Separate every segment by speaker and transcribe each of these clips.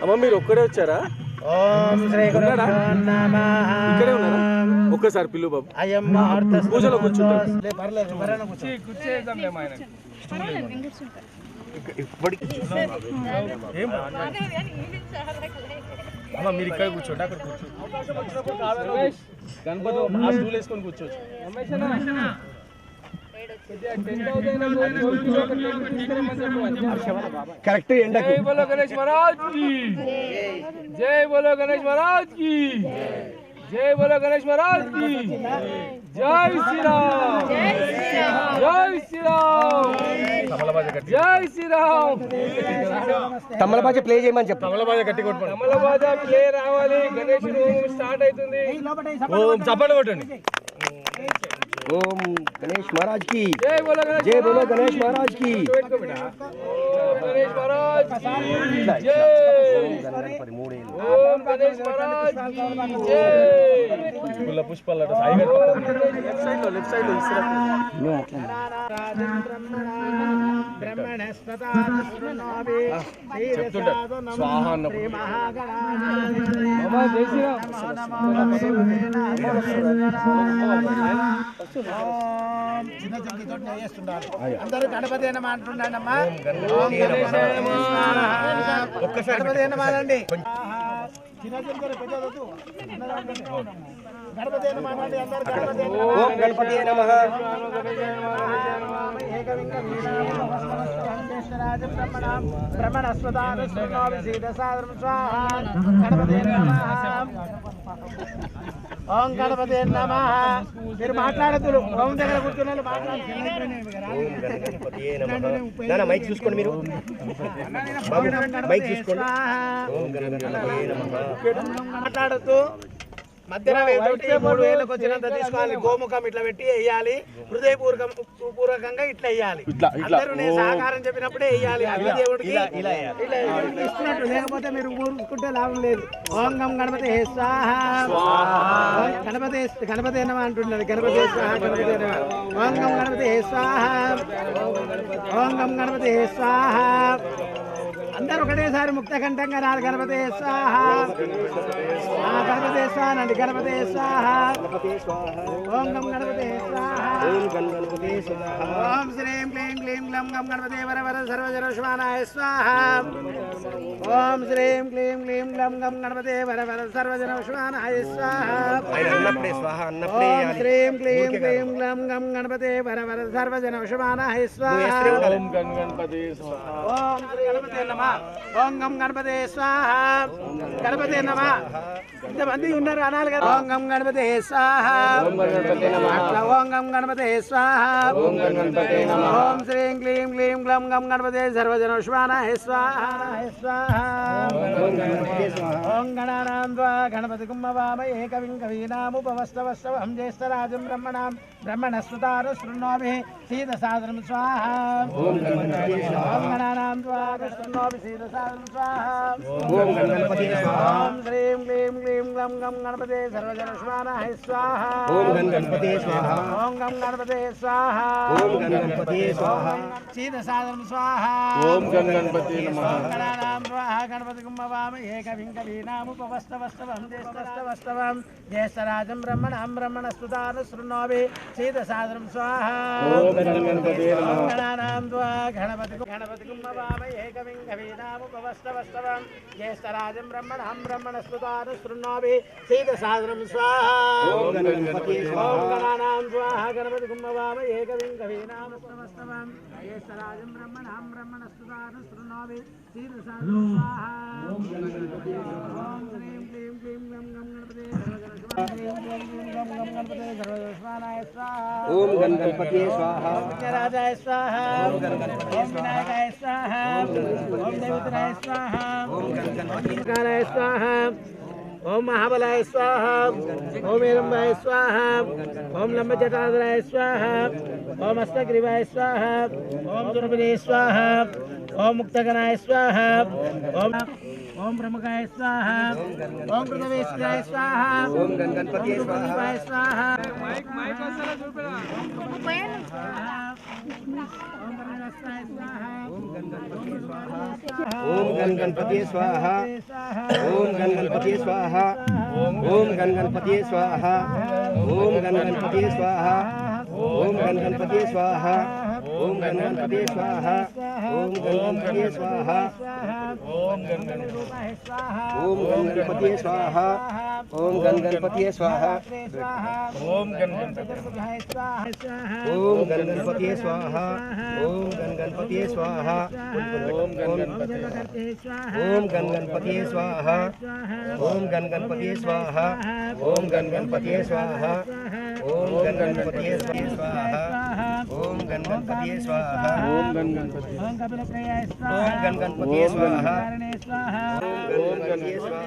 Speaker 1: అమ్మ మీరు ఒక్కడే వచ్చారా? ఇక్కడే ఉన్నారా? ఒక్కసారి పిల్లు బాబు పూజలో కూర్చుంటారు. మీరు ఇక్కడ కూర్చోండి, అక్కడ కూర్చోండి. గణపతి వేసుకొని కూర్చోవచ్చు. కరెక్ట్. జై బోలో గణేష్ మహారాజ్ की, జై బోలో గణేష్ మహారాజ్ की, జై బోలో గణేష్ మహారాజ్ की, జై శ్రీరామ్, జై శ్రీరామ్, జై శ్రీరామ్. తమలబాజ ప్లే చేయమని చెప్పు. తమలబాజ గట్టి కొట్టు. తమలబాజ ప్లే రావాలి. గణేష్ స్టార్ట్ అవుతుంది. ఓం చప్పట్లు కొట్టండి. ओम गणेश महाराज की जय बोलो गणेश महाराज की गणेश महाराज की जय ओम गणेश महाराज की जय फुल पुष्पाला लेफ्ट साइड लो नो ब्रह्मणस्पता विष्णुनाभि చెప్తుంటా స్వాహ అన్నప్పుడు బాబా జై చిన్న చెక్కి తోటి చేస్తున్నారు. అందరూ గణపతి అన్న అంటున్నాడమ్మా. ఒక్కసారి గణపతి అన్న మాదండి. చిన్న చెక్కి పెద్దదొద్దు. గణపతి అన్న మాదండి. అందరూ గణపతి అన్న. ఓం గణపతి నమః. ఏకవింగ బ్రహ్మణస్పదాన గణపతి నమః. ఓం గణపతి నమః. మీరు మాట్లాడద్దు. ఓం దగ్గర కూర్చున్న మైక్ చూసుకోండి. మీరు మైక్ చూసుకోండి. మాట్లాడద్దు. మధ్యన 3,000 వచ్చినంత తీసుకోవాలి. గోముఖం ఇట్లా పెట్టి వేయాలి. హృదయపూర్వకంగా ఇట్లా వేయాలి. అందరూ నేను సహకారం చెప్పినప్పుడే వేయాలి. దేవుడికి ఇస్తున్నట్టు, లేకపోతే మీరు ఊరుకుంటే లాభం లేదు. ఓం గం గణపతి హే స్వాహా. గణపతి ఏనమా అంటున్నారు. గణపతి హే స్వాహా, గణపతి ఏనమా. ఓం గం గణపతి హే స్వాహా, ఓం గం గణపతి హే స్వాహా.
Speaker 2: అందరూ ఒకటేసారి ముక్త కంఠంగా నాడు గణపతే స్వాహ గణపతే స్వాహ నండి గణపతే స్వాహ ఓం గం గణపతే స్వాహ ఓం శ్రీం క్లీం క్లీం గ్లం గం గణపతే వర వర సర్వజనోష్మానాయ స్వాహ ఓం శ్రీం క్లీం క్లీం గ్లం గం గణపతే వర వర సర్వజనోష్మానాయ స్వాహ ఓం శ్రీం క్లీం క్లీం గ్లం గం గణపతే వర వర సర్వజనోష్మానాయ స్వాహ
Speaker 1: ఓం గం గణపతే స్వాహ
Speaker 2: ఓం శ్రీ గణపతే నమః ఓం గం గణపతే స్వాహ గణపతే నమః ఇంతమంది ఉన్నారు అనాలి కదా ఓం గం గణపతే స్వాహ అట్లా ఓం గం గణపతే స్వాహ ఓం శ్రీం క్లీం క్లీం గ్లం గం గణపతే సర్వజనోష్మానాయ స్వాహ ఓం గణానాం ద్వా గణపతి కుమ్మవామహే కవిం కవీనాముపవస్తవస్తవం జ్యేష్ఠరాజం బ్రహ్మణాం బ్రహ్మణస్పతార శృణోమి సీదసాదరం స్వాహ ఓం గణానాం ద్వా శృణోమి సీదసాదరం స్వాహ ఓం శ్రీం క్లీం క్లీం గ్లం గం గణపతే సర్వజనోష్మానాయ స్వాహ ఓం గణపతే స్వాహ ఓం గం గణపతే స్వాహ ఓం గణపతే స్వాహ సీదసాదరం స్వాహ
Speaker 1: ఓం గం గణపతే నమః
Speaker 2: గణానాం ద్వా గణపతి కుమ్మవామహే కవిం కవీనాముపవస్తవస్తవం జ్యేష్ఠవస్తవం జ్యేష్ఠరాజం బ్రహ్మణాం బ్రహ్మణస్పతార శృణోమి సీదసాదరం స్వాహ
Speaker 1: ఓం గం గణపతే నమః
Speaker 2: గణానాం ద్వా గణపతి కుమ్మవామహే కవిం కవీనాముపవస్తవస్తవం జ్యేష్ఠరాజం బ్రహ్మణాం బ్రహ్మణస్పతార శృణోమి సీదసాదరం స్వాహ
Speaker 1: ఓం గం గణపతే
Speaker 2: ఓం గణానాం ద్వా గణపతి కుమ్మవామహే కవిం కవీనాముపవస్తవం జ్యేష్ఠరాజం బ్రహ్మణాం బ్రహ్మణస్పతార శృణోమి సీదసాదరం స్వాహ ఓం శ్రీం క్లీం క్లీం గం గం గణపతే సర్వజనోష్మానాయ స్వాహ
Speaker 3: ఓం గం గణపతే స్వాహ
Speaker 2: ఓం విఘ్నరాజాయ స్వాహ ఓం వినాయకాయ స్వాహ ఓం దేవతరాయ స్వాహ ఓం గణపతికాయ స్వాహ ఓం మహాబలాయ స్వాహ ఓం ఏరంబాయ స్వాహ ఓం లంబజటాధరాయ స్వాహ ఓం అష్టగ్రీవాయ స్వాహ ఓం దుర్బినే స్వాహ ఓం ముక్తగణాయ స్వాహ ఓం ప్రముఖాయ స్వాహ ఓం కృతవేశ్వరాయ స్వాహ
Speaker 3: ఓం గం గణపతే స్వాహ
Speaker 2: స్వాహ
Speaker 1: మైక్ మైక్ వస్తలా చూపెడా
Speaker 3: ఓం గం గణపతే స్వాహ ఓం గం గణపతే స్వాహ ఓం గం గణపతే స్వాహ ఓం గం గణపతే స్వాహ ఓం గం గణపతే స్వాహ ఓం గం గణపతే స్వాహ ఓం గం గణపతే స్వాహ
Speaker 1: ఓం గం గణపతే
Speaker 3: ఓం గం గణపతే స్వాహ ఓం గం గణపతే స్వాహ
Speaker 1: ఓం గం గణపతే
Speaker 3: ఓం గం గణపతే స్వాహ ఓం గం గణపతే స్వాహ
Speaker 1: ఓం గం గణపతే
Speaker 3: ఓం గం గణపతే స్వాహ ఓం గం గణపతే స్వాహ ఓం గం గణపతే స్వాహ ఓం గం గణపతే స్వాహ ఓం గం గణపతే స్వాహ
Speaker 1: ఓం గం గణపతే
Speaker 2: ఓం కపిలప్రియాయ
Speaker 3: ఓం గం గణపతే స్వాహ
Speaker 2: కారణే స్వాహ
Speaker 3: ఓం గణపతే స్వాహ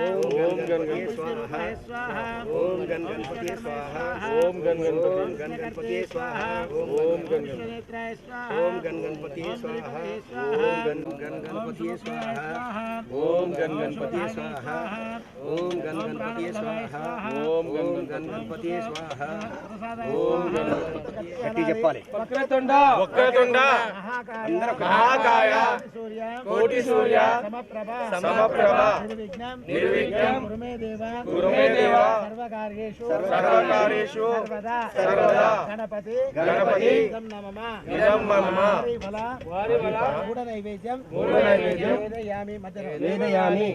Speaker 3: ఓం
Speaker 1: ఓం గం
Speaker 3: గణపతే
Speaker 1: గణపతే
Speaker 3: స్వాహ ఓం గణపతే స్వాహ
Speaker 1: ఓం గం గణపతే
Speaker 3: ఓం గణపతే స్వాహ
Speaker 1: ఓం గం గణపతే
Speaker 2: నేత్రాయ స్వాహ
Speaker 3: ఓం గణపతే స్వాహ ఓం గణపతే స్వాహ
Speaker 1: ఓం గం గణపతే
Speaker 3: గణపతే స్వాహ ఓం గణపతే స్వాహ
Speaker 1: ఓం
Speaker 3: ఓం
Speaker 1: గం
Speaker 3: గణపతే స్వాహ
Speaker 1: ఓం
Speaker 3: గట్టి చెప్పాలి
Speaker 1: వక్రతుండ వక్రతుండ మహాకాయ కోటి సూర్య సమప్రభ నిర్విఘ్నం కురు మే దేవ సర్వకార్యేషు సర్వదా
Speaker 2: గణపతి
Speaker 1: ఇదం మమ వారి బల
Speaker 2: మూఢ నైవేద్యం వేదయామి మధ్య
Speaker 3: వేదయామి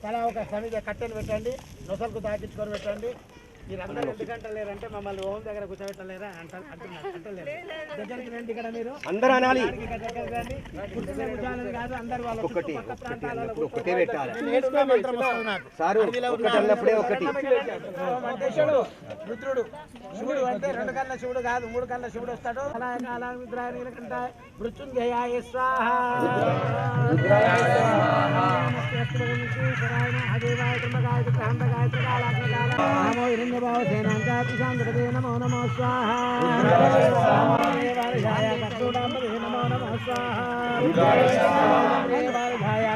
Speaker 2: తలా ఒక సమిధ కట్టెలు పెట్టండి నొసలకు తాకించుకొని పెట్టండి మీరందరూ ఎందుకంటే లేరంటే మమ్మల్ని ఓం దగ్గర కూర్చోబెట్టలేరా అంటున్నారు దగ్గరికి రండి ఇక్కడ మీరు
Speaker 3: అందరూ అనాలి
Speaker 2: దగ్గరికి రండి కూర్చునే కూర్చోాలని కాదు అందరు వాళ్ళ
Speaker 3: ఒకటి
Speaker 2: చుట్టుపక్కల ప్రాంతాలలో
Speaker 3: ఒకటే పెట్టాలి
Speaker 2: నేర్చుకో మంత్రం వస్తుంది నాకు
Speaker 3: సారు ఒకటి అన్నప్పుడే ఒకటి
Speaker 2: అధ్యక్షుడు రుద్రుడు శివుడు అంటే 2 కళ్ళ శివుడు కాదు 3 కళ్ళ శివుడు వస్తాడు అలా విగ్రహానికంటే మృత్యుంజయాయ స్వాహ నమో హిరణ్యభావ సేనాంకాతి శాంతపదే నమో నమో స్వాహ నమో నమో స్వాహ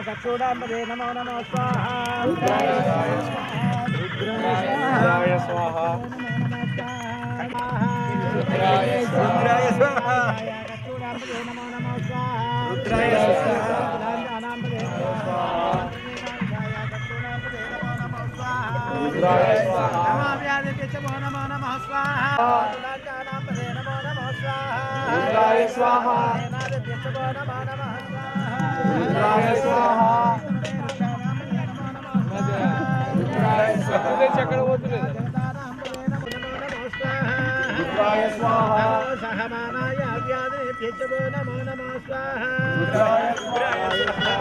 Speaker 2: కక్షోడాంబదే నమో నమో స్వాహ
Speaker 1: రుద్రాయ స్వాహ
Speaker 3: రుద్రాయ స్వాహ
Speaker 2: కక్షోడాంబదే నమో నమో స్వాహ
Speaker 3: రుద్రాయ స్వాహ
Speaker 1: रुद्राय स्वाहा
Speaker 2: नमो व्याधिभ्यो नमो नमः स्वाहा नाम पदे नमो नमः स्वाहा
Speaker 1: रुद्राय स्वाहा
Speaker 2: नादिभ्यो नमो नमः स्वाहा
Speaker 1: रुद्राय स्वाहा रुद्राय स्वाहा चक्रवर्ती रुद्राय स्वाहा
Speaker 2: सहमानाय व्याधिभ्यो नमो नमः स्वाहा
Speaker 1: रुद्राय स्वाहा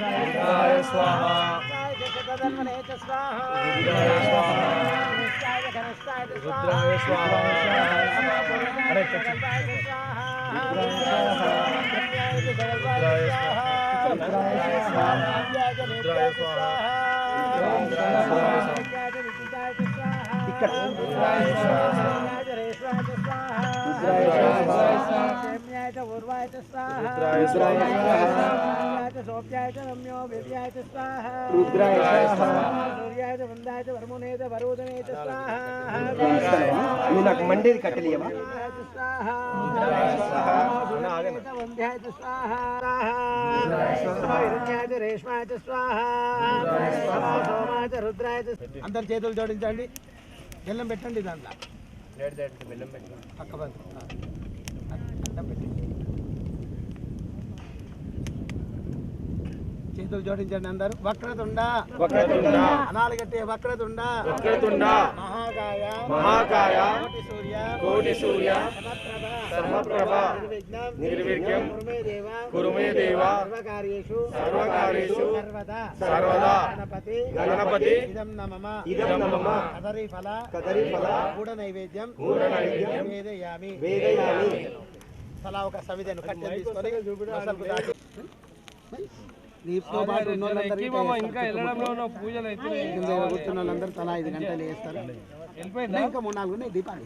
Speaker 1: रुद्राय स्वाहा रुद्राय स्वाहा अरे
Speaker 3: నాకు మండేది కట్టలేవా
Speaker 2: అందరు చేతులు జోడించండి బెల్లం పెట్టండి దాంట్లో పక్క చేతులు జోడించండి అందరు వక్రతుండ
Speaker 3: వక్రతుండ
Speaker 2: అనాలి గట్టి వక్రతుండ
Speaker 3: వక్రతుండ
Speaker 2: మహాకాయ
Speaker 3: మహాకాయ
Speaker 2: కోటి సూర్య
Speaker 3: సమప్రభ నిర్విఘ్నం కురు మే దేవ
Speaker 2: సర్వకార్యేషు
Speaker 3: సర్వదా గణపతి
Speaker 2: ఇదం నమమ కదరీ ఫల గూఢ నైవేద్యం వేదయామి తలా ఒక సమిధను కట్టెలు తీసుకొని అసలు దాటి నీతో పాటు
Speaker 1: ఇంకా వెళ్ళడంలో ఉన్న పూజలు అయితే
Speaker 2: కూర్చున్న వాళ్ళందరూ తలా 5 గంటలు వేస్తారు
Speaker 1: వెళ్ళిపోయిందా
Speaker 2: ఇంకా 3-4 ఉన్నాయి దీపాలు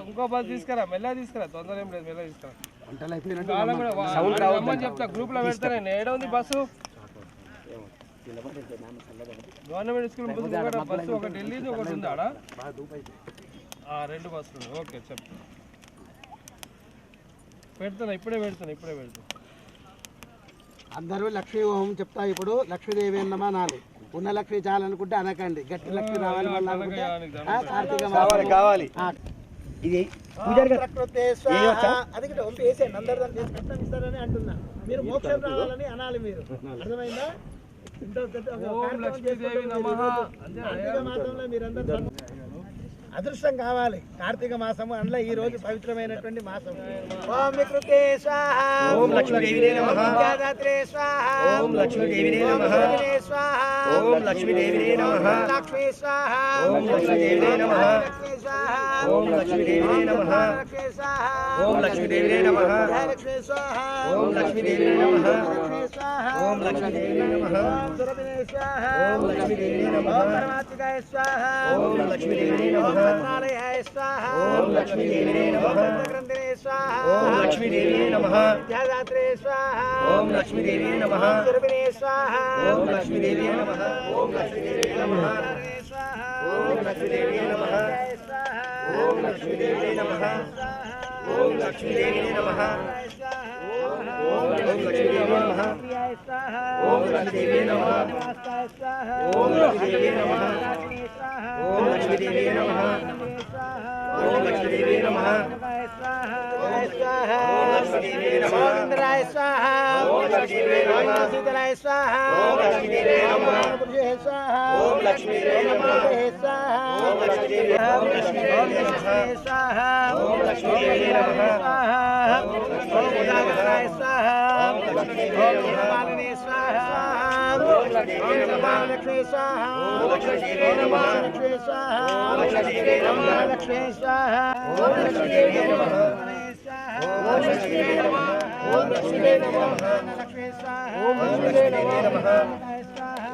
Speaker 1: ఇంకో బస్ తీసుకురా మెల్ల తీసుకురా తొందర ఏం లేదు మెల్ల తీసుకురా
Speaker 2: గంటలు అయిపోయినట్టు
Speaker 1: రమ్మని చెప్తా గ్రూప్ లో పెడతానే ఏడ ఉంది బస్సు గవర్నమెంట్ స్కూల్ బస్సు ఒకటి వెళ్ళింది ఒకటి ఉంది ఆడ 2 బస్సులు ఉన్నాయి ఓకే చెప్తా పెడతాను ఇప్పుడే పెడతాను
Speaker 2: అందరూ లక్ష్మీ ఓం చెప్తా ఇప్పుడు లక్ష్మీదేవి అన్నమా నాది ఉన్న లక్ష్మి చాలనుకుంటే అనకండి గట్టి లక్ష్మి రావాలి మళ్ళీ అనుకుంటే కార్తీక మాసం
Speaker 3: కావాలి ఇది
Speaker 2: అది వంపి వేసేయండి అందరు దాన్ని చేసి కష్టం ఇస్తారని అంటున్నా మీరు మోక్షం రావాలని అనాలి మీరు అర్థమైందా కార్తీక మాసంలో మీరందరూ అదృష్టం కావాలి కార్తీక మాసము అందులో ఈ రోజు పవిత్రమైనటువంటి మాసం ఓం వికృతే స్వాహ
Speaker 3: ఓం లక్ష్మీదేవినే నమః
Speaker 2: జాదాత్రే స్వాహ
Speaker 3: ఓం లక్ష్మీదేవినే నమః
Speaker 2: స్వాహ
Speaker 3: ఓం లక్ష్మీదేవినే నమః
Speaker 2: లక్ష్మీ స్వాహ
Speaker 3: ఓం లక్ష్మీదేవినే నమః
Speaker 2: లక్ష్మీ స్వాహ
Speaker 3: ఓం లక్ష్మీదేవినే నమః
Speaker 2: లక్ష్మీ స్వాహ
Speaker 3: ఓం లక్ష్మీదేవినే నమః
Speaker 2: లక్ష్మీ స్వాహ
Speaker 3: ఓం లక్ష్మీదేవినే నమః
Speaker 2: లక్ష్మీ స్వాహ
Speaker 3: ఓం లక్ష్మీదేవినే నమః
Speaker 2: సురభినే స్వాహ
Speaker 3: ఓం లక్ష్మీదేవినే నమః
Speaker 2: పరమాత్మికాయ స్వాహ
Speaker 3: ఓం లక్ష్మీదేవినే నమః
Speaker 2: పద్మాలయాయ స్వాహ
Speaker 3: ఓం లక్ష్మీదేవినే నమః
Speaker 2: గ్రంథినే స్వాహ
Speaker 3: ఓం లక్ష్మీదేవినే నమః
Speaker 2: జాదాత్రే స్వాహ
Speaker 3: ఓం లక్ష్మీదేవినే నమః
Speaker 2: సురభినే స్వాహ
Speaker 3: ఓం లక్ష్మీదేవినే నమః ఓం లక్ష్మీదేవినే నమః
Speaker 2: స్వాహ
Speaker 3: ఓం లక్ష్మీదేవినే నమః ఓం లక్ష్మీదేవినే నమః ఓం లక్ష్మీదేవినే నమః ఓం లక్ష్మీదేవినే నమః ఓం లక్ష్మీదేవినే నమః ఓం లక్ష్మీదేవినే నమః ఓం లక్ష్మీదేవినే నమః ఓం లక్ష్మీదేవినే నమః ఓం లక్ష్మీదేవినే నమః
Speaker 2: ఇంద్రాయ స్వాహ
Speaker 3: ఓం లక్ష్మీదేవినే నమః
Speaker 2: సీతలాయ స్వాహ
Speaker 3: ఓం లక్ష్మీదేవినే నమః
Speaker 2: పురుషే స్వాహ
Speaker 3: ఓం లక్ష్మీదేవినే నమః
Speaker 2: స్వాహ
Speaker 3: ఓం లక్ష్మీదేవినే నమః
Speaker 2: స్వాహ
Speaker 3: ఓం లక్ష్మీదేవినే నమః
Speaker 2: ఓం ఉదాగరాయ స్వాహ ఓం నిర్మాలినే స్వాహ ఓం లక్ష్మీ స్వాహ
Speaker 3: ఓం లక్ష్మీదేవినే నమః
Speaker 2: లక్ష్మీ స్వాహ
Speaker 3: ఓం లక్ష్మీదేవినే నమః
Speaker 2: లక్ష్మీ స్వాహ
Speaker 3: ఓం లక్ష్మీదేవినే నమః ఓం లక్ష్మీదేవినే నమః ఓం లక్ష్మీదేవినే నమః
Speaker 2: లక్ష్మీ స్వాహ
Speaker 3: ఓం లక్ష్మీదేవినే నమః
Speaker 2: స్వాహ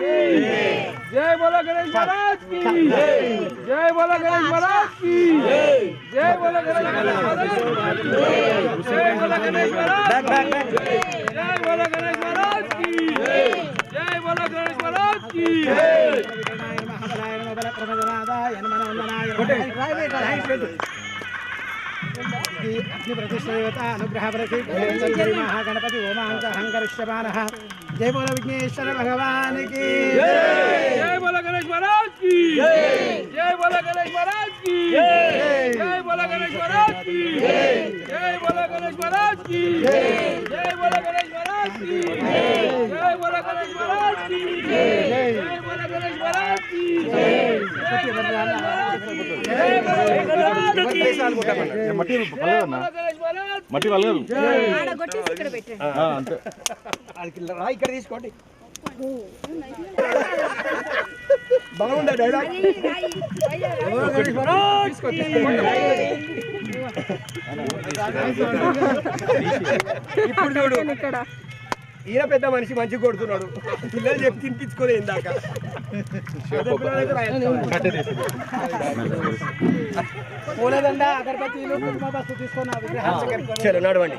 Speaker 1: की जय बोलो गणेश महाराज की जय बोलो गणेश महाराज की जय बोलो गणेश महाराज की जय बोलो गणेश महाराज जय बोलो गणेश महाराज की जय बोलो गणेश महाराज की
Speaker 2: अग्नि प्रतिष्ठा अनुग्रह महागणपति ओमांक हंकरिष्यमानः जय बोलो विघ्नेश्वर भगवान की
Speaker 1: जय बोलो गणेश महाराज की जय बोलो गणेश महाराज की जय बोलो गणेश महाराज की जय बोलो गणेश महाराज की जय बोलो गणेश महाराज की जय बोलो गणेश महाराज की जय बोलो गणेश महाराज की
Speaker 4: మట్టి వలగదు అంతే
Speaker 3: రాయి ఇక్కడ తీసుకోండి బాగుందా డైలాగ్ ఇప్పుడు చూడు ఈయన పెద్ద మనిషి మంచి కొడుతున్నాడు పిల్లలు చెప్పి తినిపించుకోలే ఇందాక
Speaker 2: పూలదండ అగరబత్తీలు కుంకుమ బస్సు తీసుకొని
Speaker 3: చలో నడవండి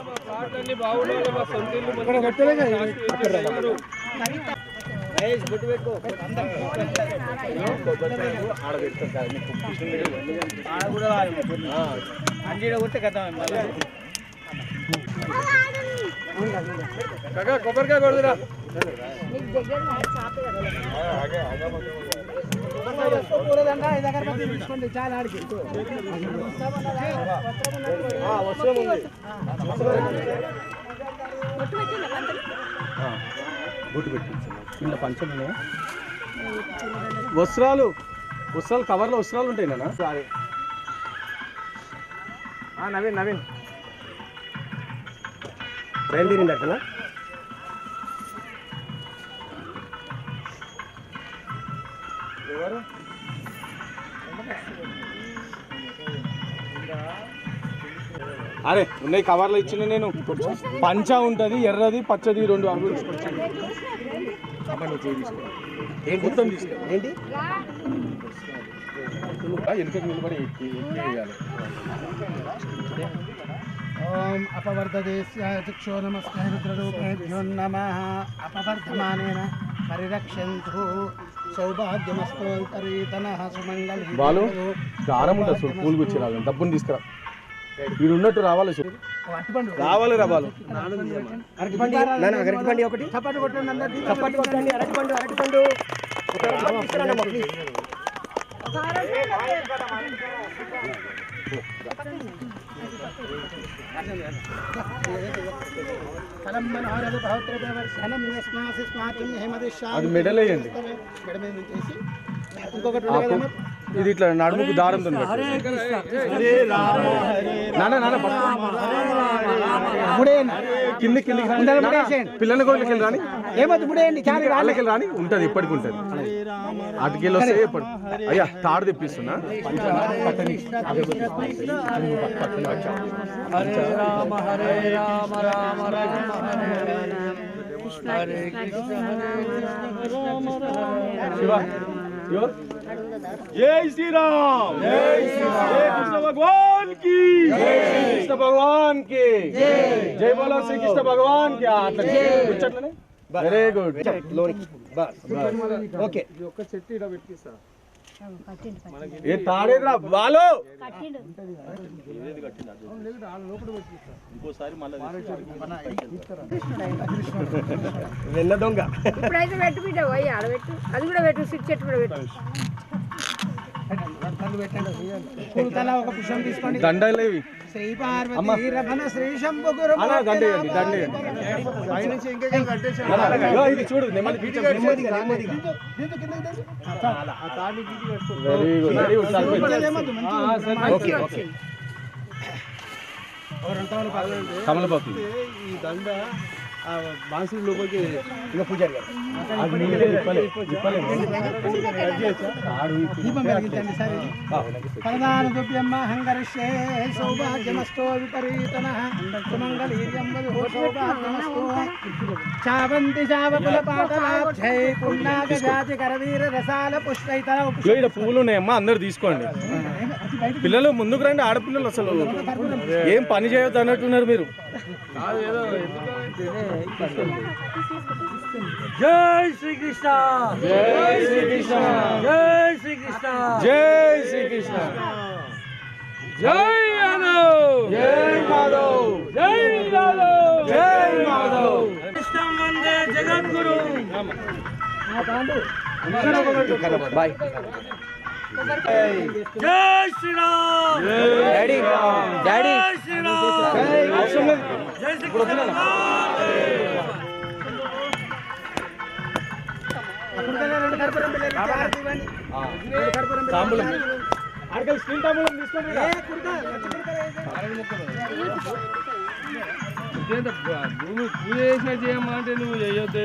Speaker 1: కొబ్బరికాయ కొడుతురా
Speaker 2: పూలదండ ఐదు అగరబత్తీలు తీసుకోండి చాలా ఆడికి
Speaker 4: వస్త్రాలు కవర్లో వస్త్రాలు ఉంటాయి నాన్న
Speaker 3: నవీన్ నవీన్ ట్రైన్ తిరిగిందట
Speaker 4: అరే ఉన్నాయి కవర్లో ఇచ్చిన నేను పంచా ఉంటుంది ఎర్రది పచ్చది రెండు అవి మొత్తం తీసుకో
Speaker 3: ఏంటి
Speaker 4: వెనుకకు నిలబడి వేయాలి
Speaker 2: ఓం అపవర్ధదేస్య చక్షో నమస్కార రుద్రరూపేభ్యో నమః అపవర్ధమానేన పరిరక్షంతు సౌభాగ్యమస్తోంతరీతనః సుమంగళ
Speaker 4: బాలు దారం ఉంటుంది చూడు పూలు గుచ్చి డబ్బుని తీసుకురా వీడు ఉన్నట్టు రావాలి చూడు రావాలి బాలు
Speaker 3: అరటిపండి అరటిపండి ఒకటి
Speaker 2: చప్పట్లు కొట్టండి అందరికీ
Speaker 3: చప్పట్లు కొట్టండి అరటిపండు అరటిపండి తీసుకురండి అమ్మ ప్లీజ్
Speaker 4: అది మెడల్ వేయండి ఇది ఇట్లా నడుముకు దారం కింది పిల్లల కోళ్ళకి రాని
Speaker 2: ఏమవుతుంది ముడేయండి
Speaker 4: వాళ్ళకి రాని ఉంటుంది ఎప్పటికి ఉంటుంది అటుకెళ్ళి వస్తే ఎప్పుడు అయ్యా తాడు తెప్పిస్తున్నా
Speaker 1: హరే రామ రామ రామ హరే కృష్ణ
Speaker 4: శివ जय श्री राम जय कृष्ण भगवान की जय कृष्ण भगवान की जय बोलो श्री कृष्ण भगवान की वेरी गुड
Speaker 3: ఓకే
Speaker 4: ఏ తాడేదిరా బాలు
Speaker 3: వెన్న దొంగ
Speaker 5: ఇప్పుడైతే పెట్టు బిడ్డ పోయి ఆడబెట్టు అది కూడా పెట్టు సిట్ చెట్టు కూడా పెట్టు
Speaker 2: ఒక పుష్పం తీసుకోండి
Speaker 4: దండలు ఇవి
Speaker 2: శ్రీ పార్వతీ రమణ శ్రీ శంభు గురు
Speaker 4: దండేయండి ఇది చూడు నెమ్మది very good very good okay okay తమలపాకు
Speaker 1: ఈ దండ
Speaker 4: బాన్సులు లోపలికి ఇంకా పూజారి గారు అది నీళ్ళే చెప్పలేము
Speaker 2: దీపం వెలిగించండి సార్ పరదాన దుభ్యమ్మ హంగరిష్యే సౌభాగ్యమస్తో విపరీతన సుమంగళీర్యం వధు సౌభాగ్యమస్తో చావంతి చావకుల పాటలాక్షై పున్నాగ జాతి కరవీర రసాల పుష్పైతర
Speaker 4: ఇక్కడ పువ్వులు ఉన్నాయమ్మా అందరు తీసుకోండి పిల్లలు ముందుకు రండి ఆడపిల్లలు అసలు ఏం పని చేయొద్దు అన్నట్టున్నారు మీరు
Speaker 1: జై శ్రీకృష్ణ
Speaker 4: జై శ్రీకృష్ణ
Speaker 1: జై శ్రీకృష్ణ
Speaker 4: జై శ్రీకృష్ణ
Speaker 1: జై యాదవ్
Speaker 4: జై మాధవ్
Speaker 1: జై యాదవ్
Speaker 4: జై మాధవ్
Speaker 1: కృష్ణం వందే జగద్గురు
Speaker 3: బాయ్
Speaker 1: జై శ్రీరామ్
Speaker 3: డాడీ డాడీ
Speaker 1: జై శ్రీరామ్ జై శ్రీకృష్ణ
Speaker 2: రెండు కర్పూరం బిళ్ళలు ఇచ్చి హారతి ఇవ్వండి. రెండు కర్పూరం బిళ్ళలు
Speaker 4: తాంబూలం అక్కడ స్టీల్ తాంబూలం తీసుకోండి
Speaker 2: ఏ కుర్తా, లక్ష కుర్తా వేసి.
Speaker 1: భూమి పూజ చేసినట్టు చేయమ్మా అంటే నువ్వు చేయొద్దు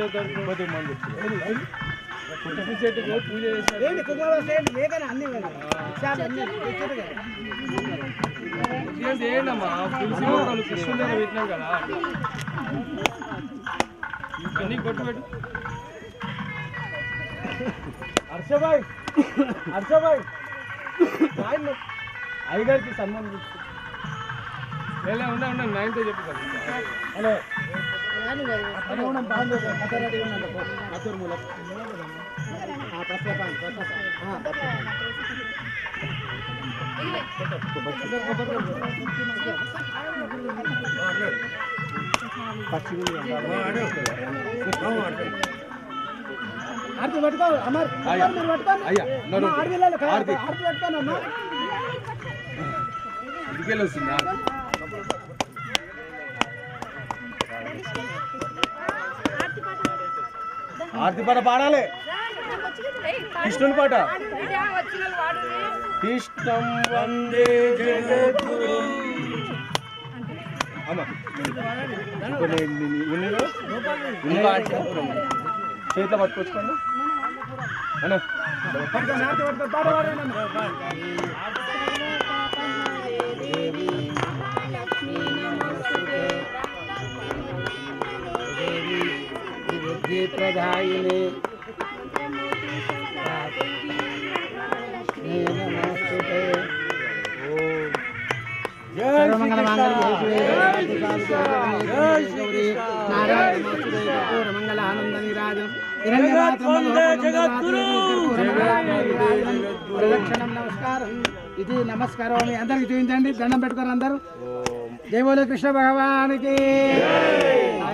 Speaker 1: చెట్టుకు పూజ చేసినట్టు
Speaker 2: ఏంటి కుటుంబంలో చేయండి లేకనే అన్ని ఇవ్వండి. ఇచ్చారు అన్ని తెచ్చారు కదా.
Speaker 1: ఇదేంటి ఏంటమ్మా తులసి మొక్కలు కృష్ణుడు దగ్గర పెట్టినాం కదా ఇవన్నీ కొట్టుపెట్టు
Speaker 4: హర్షభాయ్ హర్షభాయ్ అయ్యగారికి సన్మానం
Speaker 1: లేదా ఉండండి నైన్తో చెప్పు
Speaker 4: హలో
Speaker 2: అక్కడ ఉన్నాం, బాగుంది. కథ రెడీ ఉండండి. కత్తూరు మూల. పసుపు పాన్, పసుపు పాన్. ఆర్తి పట్టుకో అమర్
Speaker 4: అయ్యా.
Speaker 2: మీరు పట్టుకోండి.
Speaker 4: అయ్యా, నో, నో.
Speaker 2: ఆడపిల్లలు కదా,
Speaker 4: ఆర్తి.
Speaker 2: ఆర్తి పట్టుకోండి అమ్మా.
Speaker 4: ఇదికెళ్ళి వస్తుందా ఆర్తి పాట పాడాలి కృష్ణుని పాట కృష్ణం వందే జగద్గురు అమ్మా చేతిలో పట్టుకొచ్చుకోండి అన్న
Speaker 2: పట్టుకోండి, ఆర్తి పట్టుకోండి. పాట పాడండి అమ్మా. ప్రధాయిని నమస్కారం. ఇది నమస్కారం మీ అందరికి చూపించండి, దండం పెట్టుకోరు అందరూ. జై బోలో కృష్ణ భగవానికి.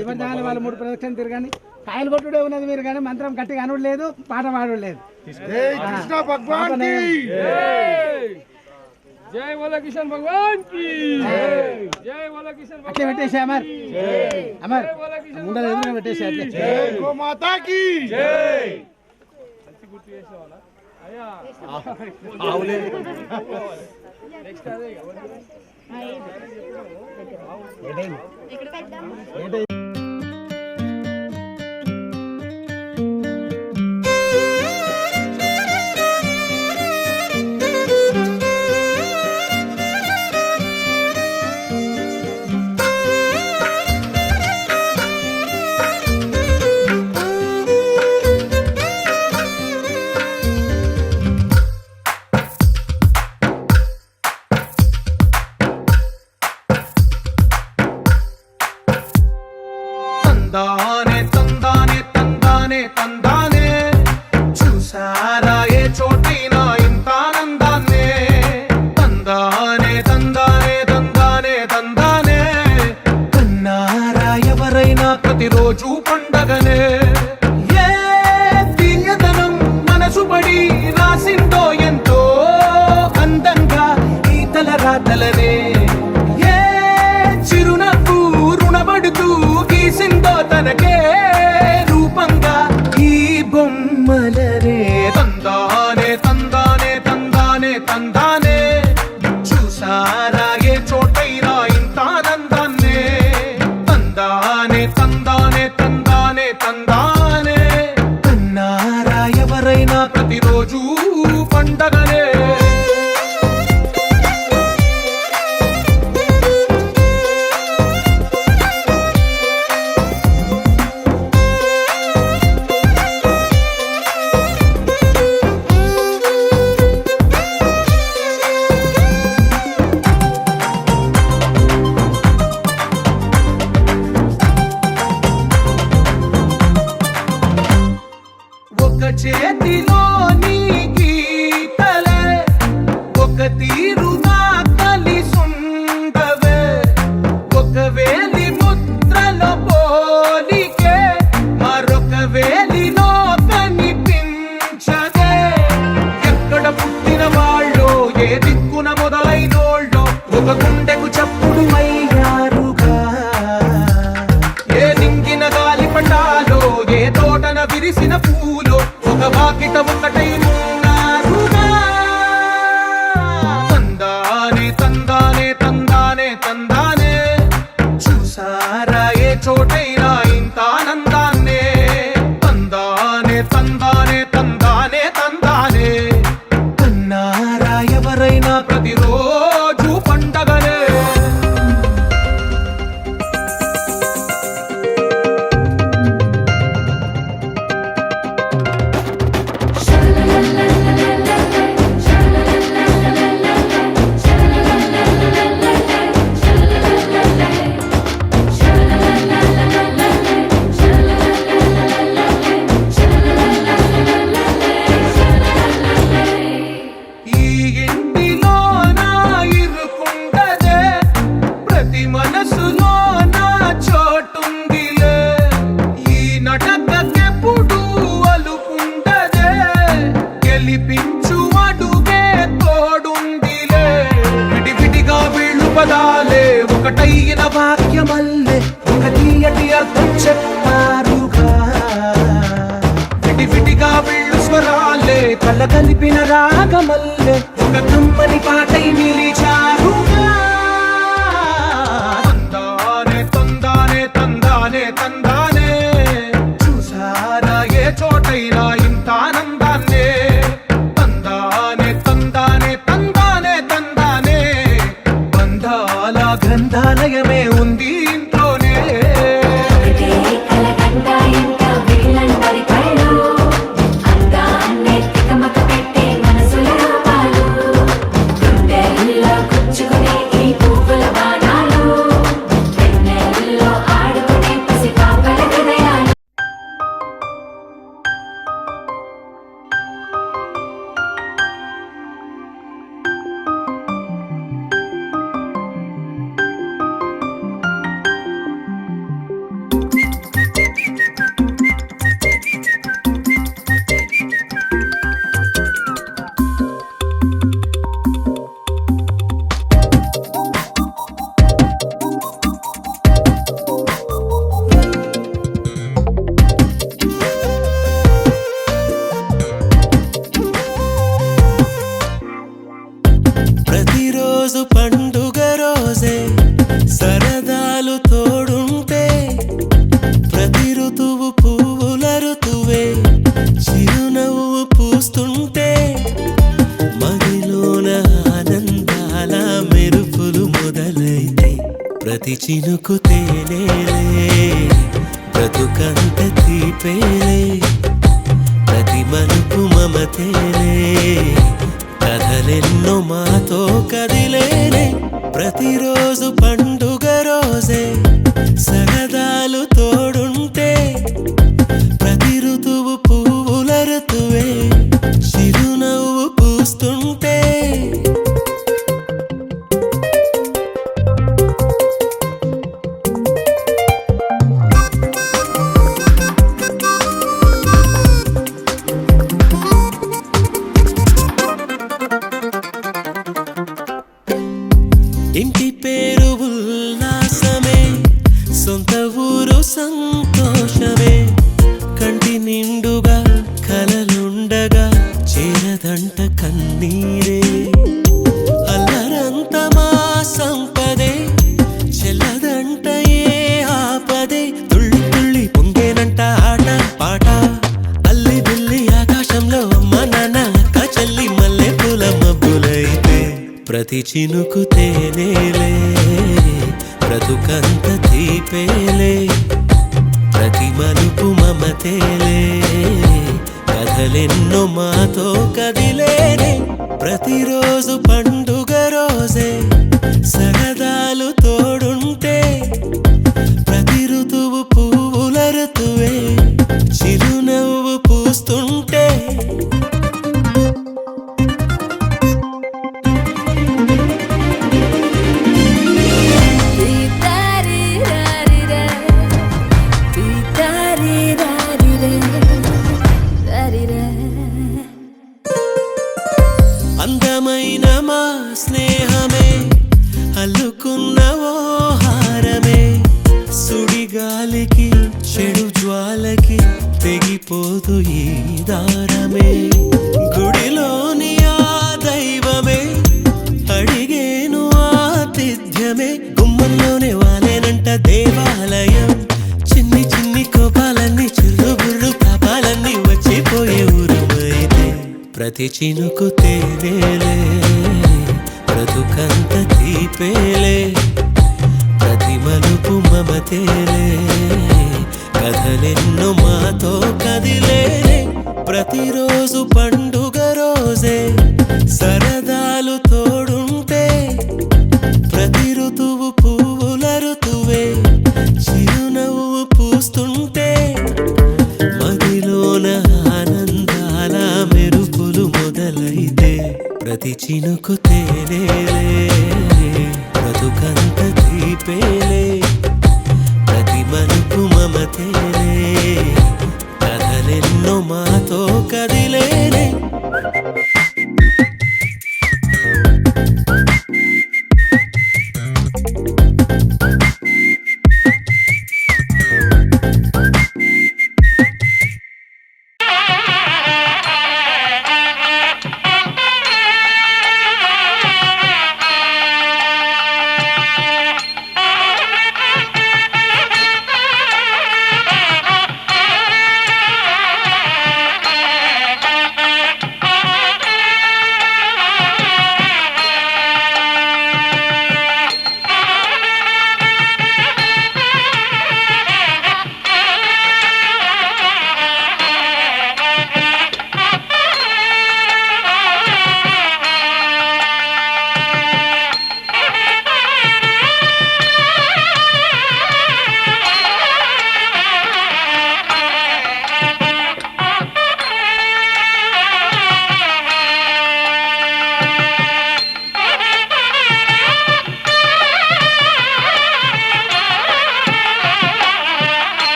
Speaker 2: ఇవ్వాలి వాళ్ళు 3 ప్రదక్షిణ తిరగండి. కాయలు కొట్టుడే ఉన్నది మీరు కానీ మంత్రం గట్టిగా అనుడు లేదు, పాట పాడు లేదు.
Speaker 1: జై బోలో కృష్ణ భగవాన్ కి జై బోలో కృష్ణ
Speaker 2: అట్లే పెట్టేసి అమర్ అమర్ ముందర ఎదురుగా పెట్టేసి అట్లే.
Speaker 1: అయ్యా నెక్స్ట్ అదే
Speaker 6: తందానే తందానే తందానే తందానే చూసారా ఏ చోటైనా ఇంత ఆనందాన్నే తందానే తందానే తందానే తందానే కన్నారా ఎవరైనా ప్రతిరోజు పండగనే ఏ తీయదనం మనసు పడి రాసిందో ఎంతో అందంగా ఈ తలరాతలనే ఏ చిరునవ్వు రుణపడుతూ గీసిందో తనకే రూపంగా ఈ బొమ్మలనే తందానే తందానే తందానే తందానే చూసారా ఏ చోటైనా ఇంత ఆనందాన్నే తందానే తందానే చేతిలోని గీతలే ఒక తీరుగా కలిసుండవే ఒక వేలి ముద్రలో పోలికే మరొక వేలిలో కనిపించదే ఎక్కడ పుట్టిన వాళ్ళో ఏ దిక్కున మొదలైనోళ్ళో ఒక గుండెకు చప్పుడు అయ్యారుగా ఏ నింగిన గాలి పటాలో ఏ తోటన విరిసిన పూలో ఒక వాకిట ఒకటై ఉన్నారుగా తందానే తందానే తందానే తందానే చూసారా ఏ చోటైనా ఇంత ఆనందాన్నే తందానే తందానే తందానే తందానే కన్నారా ఎవరైనా ప్రతిరోజు పండగనే ఈ ఇంటిలో నా ఇరుకుండదే ప్రతి మనసులో నా చోటుందిలే ఈ నటకెప్పుడు అలుకుండదే గెలిపించు అడుగే తోడుందిలే విడివిడిగా వీళ్ళు పదాలే ఒకటైన వాక్యమల్లే ఒక తీయటి అర్థం చెప్పారుగా విడివిడిగా వీళ్ళు స్వరాలే కళ్ళ కలిపిన రాగమల్లే ఒక కమ్మని పాటై నిలిచారుగా తందానే తందానే తందానే తందానే చూసారా ఏ చోటైనా ఇంత ఆనందాన్నే తందానే తందానే తందానే తందానే బంధాల గ్రంథాలయమే ఉంది ఇంట్లోనే
Speaker 7: ప్రతిరోజు పండుగ రోజే సరదాలు తోడుంటే ప్రతి ఋతువు పువ్వుల ఋతువే చిరునవ్వు పూస్తుంటే మదిలోన ఆనందాల మెరుపులు మొదలైతే ప్రతి చినుకు తేనేలే బ్రతుకంత తీపేలే ప్రతి మలుపు మమతేలే కథలెన్నో మాతో కదిలేనే ప్రతిరోజు పండుగ రోజే సరదాలు తోడుంటే ప్రతి ఋతువు పువ్వుల ఋతువే చిరునవ్వు పూస్తుంటే ఇంటి పేరు ఉల్లాసమే సొంత ఊరు సంతోషమే కంటి నిండుగా కలలుండగా చేరదంట కన్నీరే అల్లరంత మా సంపదే చెల్లదంట ఏ ఆపదే తుళ్ళి తుళ్ళి పొంగేనంట ఆట పాట అల్లి బిల్లి ఆకాశంలో అమ్మ నాన్న అక్క చెల్లి మల్లె పూల మబ్బులైతే ప్రతి చినుకు తేనేలే బ్రతుకంత తీపేలే ప్రతి మలుపు మమతేలే కథలెన్నో మాతో కదిలేనే ప్రతిరోజు పండుగ రోజే సరదాలు తోడుంటే ప్రతి ఋతువు పువ్వుల ఋతువే చిరునవ్వు పూస్తుంటే తెగిపోదు ఈ దారమే. గుడిలోని ఆ దైవమే అడిగేను ఆతిథ్యమే. గుమ్మంలోనే వాలేనంట దేవాలయం. చిన్ని చిన్ని కోపాలన్నీ చిరుబుర్రు పాపాలన్నీ వచ్చిపోయే ఊరుమైతే. ప్రతి చినుకు తేనేలే బ్రతుకంత తీపేలే. ప్రతి మలుపు మమతేలే కథలెన్నో మాతో కదిలేలే. ప్రతిరోజు పండుగ రోజే సరదాలు తోడుంటే. ప్రతి ఋతువు పువ్వుల ఋతువే చిరునవ్వు పూస్తుంటే. మదిలోన ఆనందాల మెరుపులు మొదలైతే. ప్రతి చినుకు తేనేలే బ్రతుకంత తీపేలే. ప్రతి మలుపు మమతేలే కథలెన్నో మాతో కదిలేలే.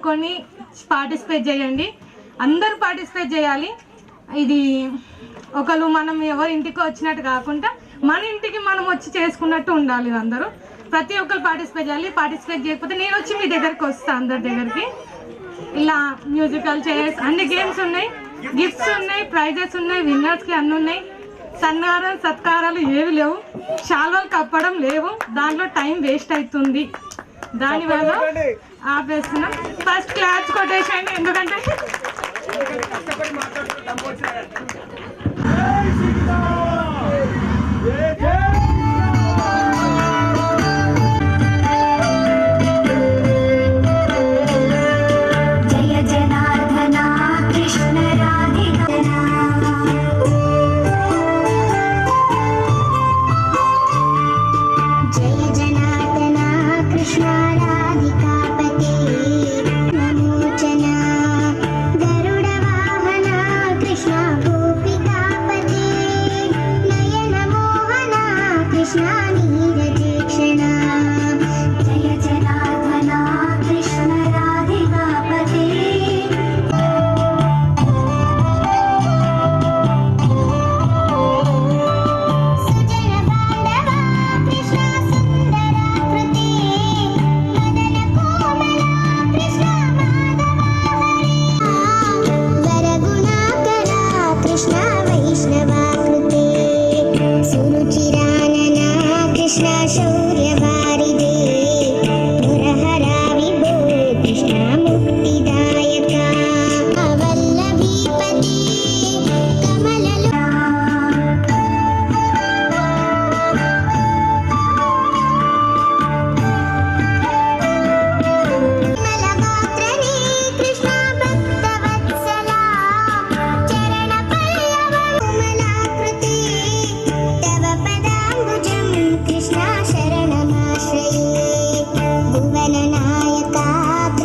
Speaker 8: కొని పార్టిసిపేట్ చేయండి. అందరూ పార్టిసిపేట్ చేయాలి. ఇది ఒకళ్ళు మనం ఎవరి ఇంటికి వచ్చినట్టు కాకుండా మన ఇంటికి మనం వచ్చి చేసుకున్నట్టు ఉండాలి. అందరూ ప్రతి ఒక్కరు పార్టిసిపేట్ చేయాలి. పార్టిసిపేట్ చేయకపోతే నేను వచ్చి మీ దగ్గరికి వస్తాను. అందరి దగ్గరికి ఇలా మ్యూజికల్ చైర్స్ అన్ని గేమ్స్ ఉన్నాయి, గిఫ్ట్స్ ఉన్నాయి, ప్రైజెస్ ఉన్నాయి, విన్నర్స్కి అన్నీ ఉన్నాయి. సన్మానాలు సత్కారాలు ఏవి లేవు, శాల్వాలు కప్పడం లేవు. దాంట్లో టైం వేస్ట్ అవుతుంది. దానివల్ల ఆపేస్తున్నాం. First class కొట్టేసేయండి. ఎందుకంటే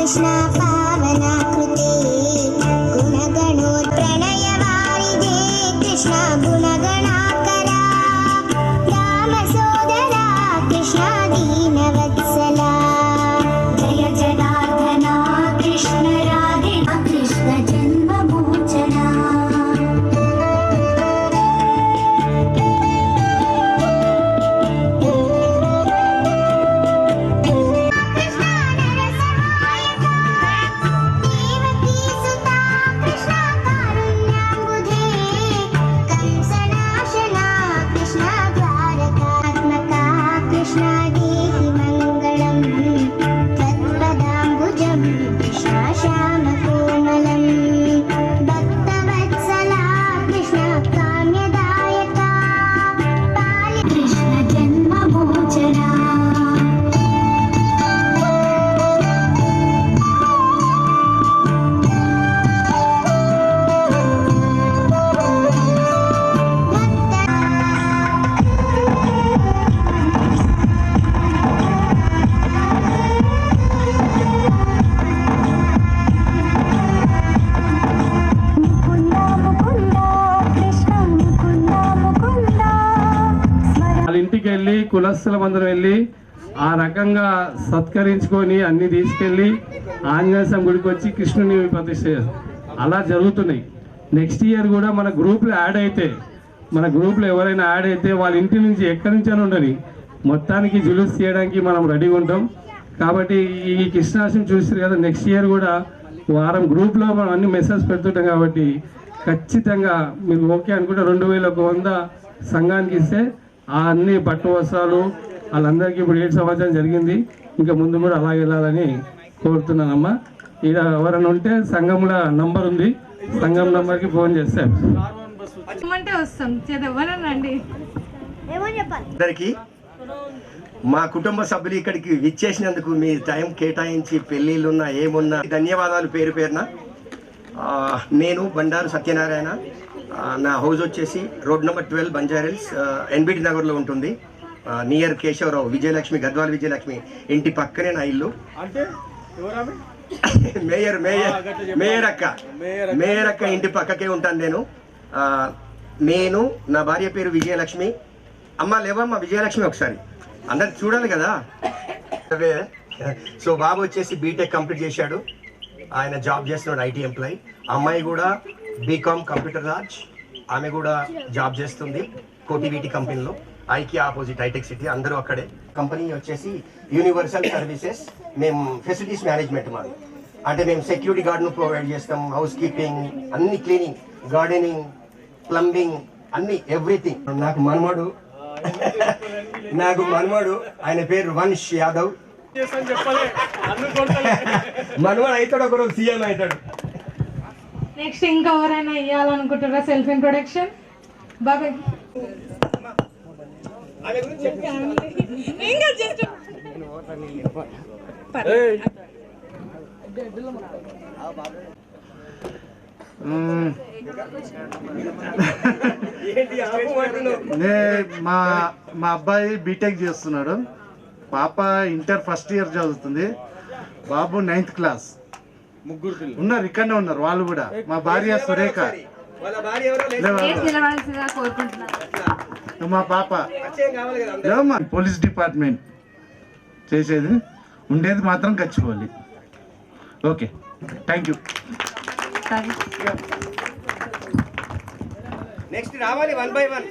Speaker 9: Krishna
Speaker 1: కులస్తులం అందరం వెళ్ళి ఆ రకంగా సత్కరించుకొని అన్ని తీసుకెళ్ళి ఆంజనేయ స్వామి గుడికి వచ్చి కృష్ణుని ప్రతిష్ఠ అలా జరుగుతున్నాయి. నెక్స్ట్ ఇయర్ కూడా మన గ్రూప్లో యాడ్ అయితే, మన గ్రూప్లో ఎవరైనా యాడ్ అయితే వాళ్ళ ఇంటి నుంచి ఎక్కడి నుంచైనా ఉండని మొత్తానికి జులుస్ చేయడానికి మనం రెడీగా ఉంటాం. కాబట్టి ఈ కృష్ణాష్టమి చూసారు కదా, నెక్స్ట్ ఇయర్ కూడా వారం గ్రూప్లో మనం అన్ని మెసేజ్ పెడుతుంటాం. కాబట్టి ఖచ్చితంగా మీరు ఓకే అనుకుంటే 2100 సంఘానికి ఇస్తే ఆ అన్ని పట్టు వస్త్రాలు వాళ్ళందరికీ ఇప్పుడు 7 సంవత్సరం జరిగింది, ఇంకా ముందు కూడా అలా వెళ్ళాలని కోరుతున్నానమ్మా. ఇక ఎవరైనా ఉంటే సంఘంలో నంబర్ ఉంది, సంఘం నంబర్కి ఫోన్ చేస్తాం.
Speaker 8: అంటే వస్తాం ఎవరండి.
Speaker 3: అందరికీ మా కుటుంబ సభ్యులు ఇక్కడికి విచ్చేసినందుకు మీ టైం కేటాయించి పెళ్ళిళ్ళున్నా ఏమున్నా ధన్యవాదాలు పేరు పేరున. నేను బండారు సత్యనారాయణ, నా హౌస్ వచ్చేసి రోడ్ నెంబర్ 12 బంజారాహిల్స్ ఎన్బిటి నగర్లో ఉంటుంది. నియర్ కేశవరావు విజయలక్ష్మి, గద్వాల విజయలక్ష్మి ఇంటి పక్కనే నా ఇల్లు. మేయర్ అక్క ఇంటి పక్కకే ఉంటాను నేను. నా భార్య పేరు విజయలక్ష్మి. అమ్మ లేవమ్మ విజయలక్ష్మి, ఒకసారి అందరికి చూడాలి కదా. సో బాబు వచ్చేసి బీటెక్ కంప్లీట్ చేశాడు, ఆయన జాబ్ చేస్తున్నాడు, ఐటీ ఎంప్లాయీ. అమ్మాయి కూడా బీకామ్ కంప్యూటర్ రాజ్, ఆమె కూడా జాబ్ చేస్తుంది కోటివిటీ కంపెనీలో, ఐకి ఆపోజిట్ హైటెక్ సిటీ. అందరూ అక్కడే. కంపెనీ వచ్చేసి యూనివర్సల్ సర్వీసెస్. మేము ఫెసిలిటీస్ మేనేజ్మెంట్ మాది, అంటే మేము సెక్యూరిటీ గార్డ్ను ప్రొవైడ్ చేస్తాం, హౌస్ కీపింగ్, అన్ని క్లీనింగ్, గార్డెనింగ్, ప్లంబింగ్, అన్ని ఎవ్రీథింగ్. నాకు మనమడు ఆయన పేరు వంశ్ యాదవ్. మనవాడు అవుతాడు, ఒకరోజు సీఎం అవుతాడు.
Speaker 8: నెక్స్ట్ ఇంకా ఎవరైనా ఇవ్వాలనుకుంటారా సెల్ఫ్ ఇంట్రొడక్షన్? బాబాయ్
Speaker 2: మా అబ్బాయి బీటెక్ చేస్తున్నాడు, పాప ఇంటర్ ఫస్ట్ ఇయర్ చదువుతుంది, బాబు 9th క్లాస్. ముగ్గురు ఉన్నారు, ఇక్కడనే ఉన్నారు వాళ్ళు కూడా. మా భార్య సురేఖ, మా పాప. పోలీస్ డిపార్ట్మెంట్ చేసేది ఉండేది మాత్రం గచ్చిపోవాలి. Okay, thank you.
Speaker 3: నెక్స్ట్ రావాలి 1 by 1,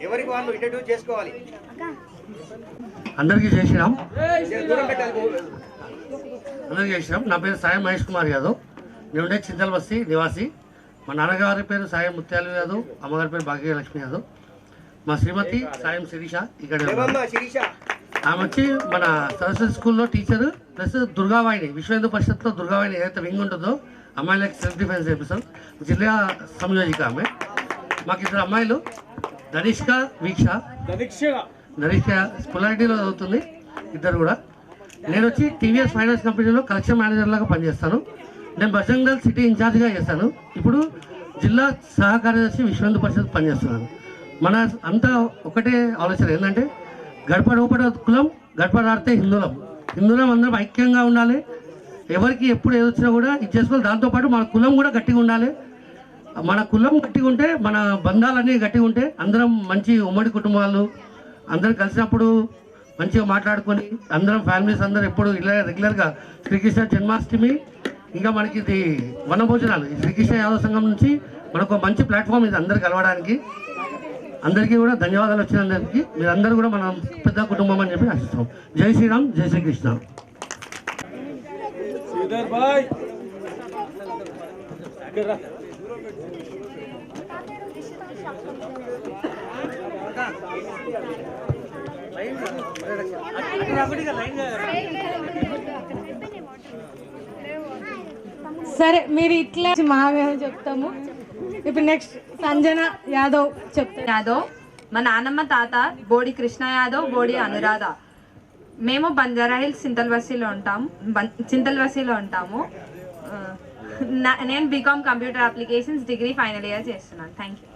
Speaker 3: ఎవరికి వాళ్ళు ఇంట్రడ్యూస్ చేసుకోవాలి.
Speaker 9: అందరికీ చేసినాం. నా పేరు సాయం మహేష్ కుమార్ యాదవ్, నేను ఉండే చింతల బస్తీ నివాసి. మా నాన్నగారి పేరు సాయం ముత్యాలు యాదవ్, అమ్మగారి పేరు భాగ్యలక్ష్మి యాదవ్. మా శ్రీమతి సాయం శిరీష ఇక్కడ. ఆమె వచ్చి మన సరస్వతి స్కూల్లో టీచర్ ప్లస్ దుర్గావాహిని, విశ్వ హిందూ పరిషత్లో దుర్గావాహిని ఏదైతే వింగ్ ఉంటుందో అమ్మాయిలకి సెల్ఫ్ డిఫెన్స్ చేపిస్తాం, జిల్లా సంయోజిక ఆమె. మాకు 2 అమ్మాయిలు, ధనిష్క, వీక్ష. ధనిష్క పులారిటీలో చదువుతుంది, ఇద్దరు కూడా. నేను వచ్చి టీవీఎస్ ఫైనాన్స్ కంపెనీలో కలెక్షన్ మేనేజర్ లాగా పనిచేస్తాను. నేను బజరంగల్ సిటీ ఇన్ఛార్జ్గా చేస్తాను. ఇప్పుడు జిల్లా సహకార్యదర్శి విశ్వ హిందూ పరిషత్ పనిచేస్తున్నాను. మన అంతా ఒకటే ఆలోచన ఏంటంటే గడప లోపల కులం, గడప దాడితే హిందువులం అందరం ఐక్యంగా ఉండాలి. ఎవరికి ఎప్పుడు ఏదొచ్చినా కూడా ఇది చేసుకోవాలి. దాంతోపాటు మన కులం కూడా గట్టిగా ఉండాలి. మన కులం గట్టిగా ఉంటే మన బంధాలన్నీ గట్టిగా ఉంటే అందరం మంచి ఉమ్మడి కుటుంబాలు అందరం కలిసినప్పుడు మంచిగా మాట్లాడుకొని అందరం ఫ్యామిలీస్ అందరూ ఎప్పుడు ఇలా రెగ్యులర్గా శ్రీకృష్ణ జన్మాష్టమి, ఇంకా మనకి ఇది వనభోజనాలు, శ్రీకృష్ణ యాదవ్ సంఘం నుంచి మనకు మంచి ప్లాట్ఫామ్ ఇది అందరు కలవడానికి. అందరికీ కూడా ధన్యవాదాలు వచ్చినందరికీ. మీరందరూ కూడా మనం పెద్ద కుటుంబం అని చెప్పి ఆశిస్తాం. జై శ్రీరామ్, జై శ్రీకృష్ణ.
Speaker 8: సరే, మీరు ఇట్లా మావేమో చెప్తాము. ఇప్పుడు నెక్స్ట్ సంజన యాదవ్ చెప్తారు.
Speaker 5: యాదవ్, మా నాన్నమ్మ తాత బోడి కృష్ణ యాదవ్, బోడి అనురాధ. మేము బంజారాహిల్స్ చింతల్వసిలో ఉంటాము. నేను BCom computer applications degree final year చేస్తున్నాను. Thank you.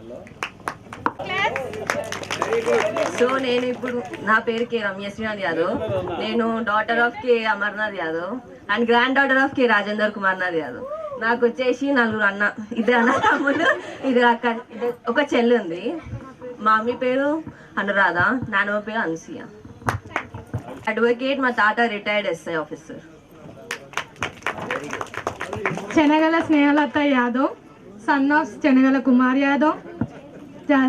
Speaker 10: సో నేను ఇప్పుడు నా పేరు కే రమ్యశ్రీనాథ్ యాదవ్. నేను daughter of K Amarnath Yadav and granddaughter of K Rajender Kumarnath Yadav. నాకు వచ్చేసి 4 ఇద్దరు అన్న తమ్ముళ్ళు, 2 అక్క, ఒక చెల్లి ఉంది. మా మమ్మీ పేరు అనురాధ, నాన్నమ్మ పేరు అనసూయ. అడ్వకేట్ మా తాత retired SI officer.
Speaker 8: Chenagala Snehalatha Yadav, son of Chenagala Kumar Yadav,